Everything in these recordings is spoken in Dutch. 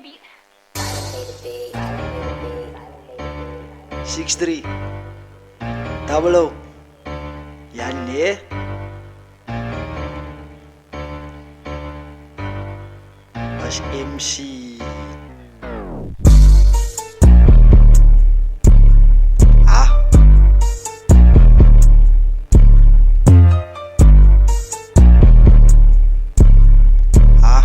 je beat. 6-3 Double O. Ja, nee. Als MC. Ah. Ah.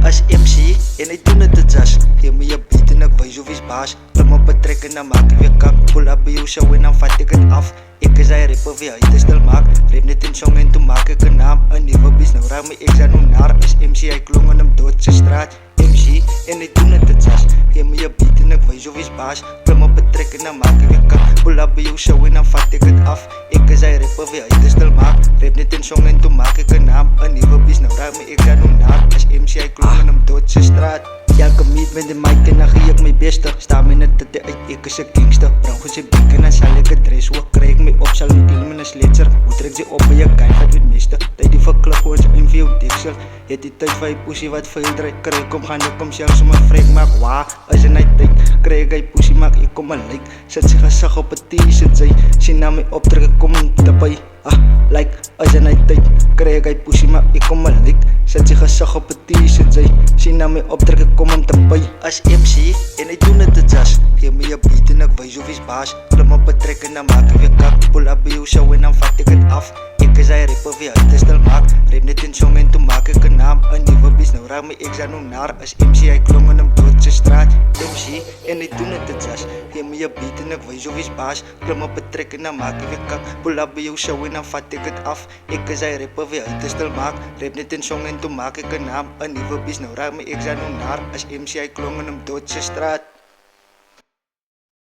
Als MC en ik doe het te jas. Geef me je beat en ik wijs of is baas. Klim op het trekken, dan maak ik weer kak. Pull up bij jou show en dan vat ik het af. Ik is hij rapper wie hij te stil maakt. Rap net in song en toen maak ik een naam. Een nieuwe beest, nou raak me ik zijn hoe naar. Als MC, hij klonk in hem dood zijn straat. MC en ik doe het te jas. Geef me je beat en ik wijs of is baas. Klim op het trekken, dan maak ik weer kak. Pull up bij jou show en dan vat ik het af. Ik is hij rapper wie hij te stil maakt. Rap net in song en toen maak ik een naam. Een nieuwe beest, nou raak me ik zijn hoe naar. Als MC, hij klonk in hem dood zijn straat. Elke meet met de mic en dan geef ik mijn beste. Sta me net te uit, ik is een gangster. Brand goed zijn bek en dan zal ik het dress. Hoe krijg ik mij op, zal ik killen met een sletser. Hoe trek je op bij je kan, gaat met meeste. Tijd die verklap gewoon zo in veel diksel. Het die tijd van je pussy wat veel draait. Krijg ik om gaan, ik kom zelfs om een freak maak. Waa, als je niet tijd. Krijg ik pussy maak, ik kom een like. Zet zich een zag op het t-shirt, zij. Zien naar mij optrek, ik kom een tapij. Ah, like, als je niet tijd. Krijg ik pussy maak, ik kom een like. Zet zich een zag op het t-shirt, zij. Zien naar mij optrek, ik kom een tapij. Als MC en ik doe het te jas. Geef me je beat en ik wijs of is baas. Klim op het trekken, dan maak ik weer kak. Pull up bij jou show en dan vat ik het af. Ik is hij rapper wie hij te stil maakt. Rap net in song en toen maak ik een naam. Een nieuwe beest, nou raak me ik zijn hoe naar. Als MC, hij klonk in hem dood zijn straat. MC en ik doe het te jas. Geef me je beat en ik wijs of is baas. Klim op het trekken, dan maak ik weer kak. Pull up bij jou show en dan vat ik het af. Ik is hij rapper wie hij te stil maakt. Rap net in song en toen maak ik een naam. Een nieuwe beest, nou raak me ik zijn hoe naar. Als MC, hij klonk in hem dood zijn straat.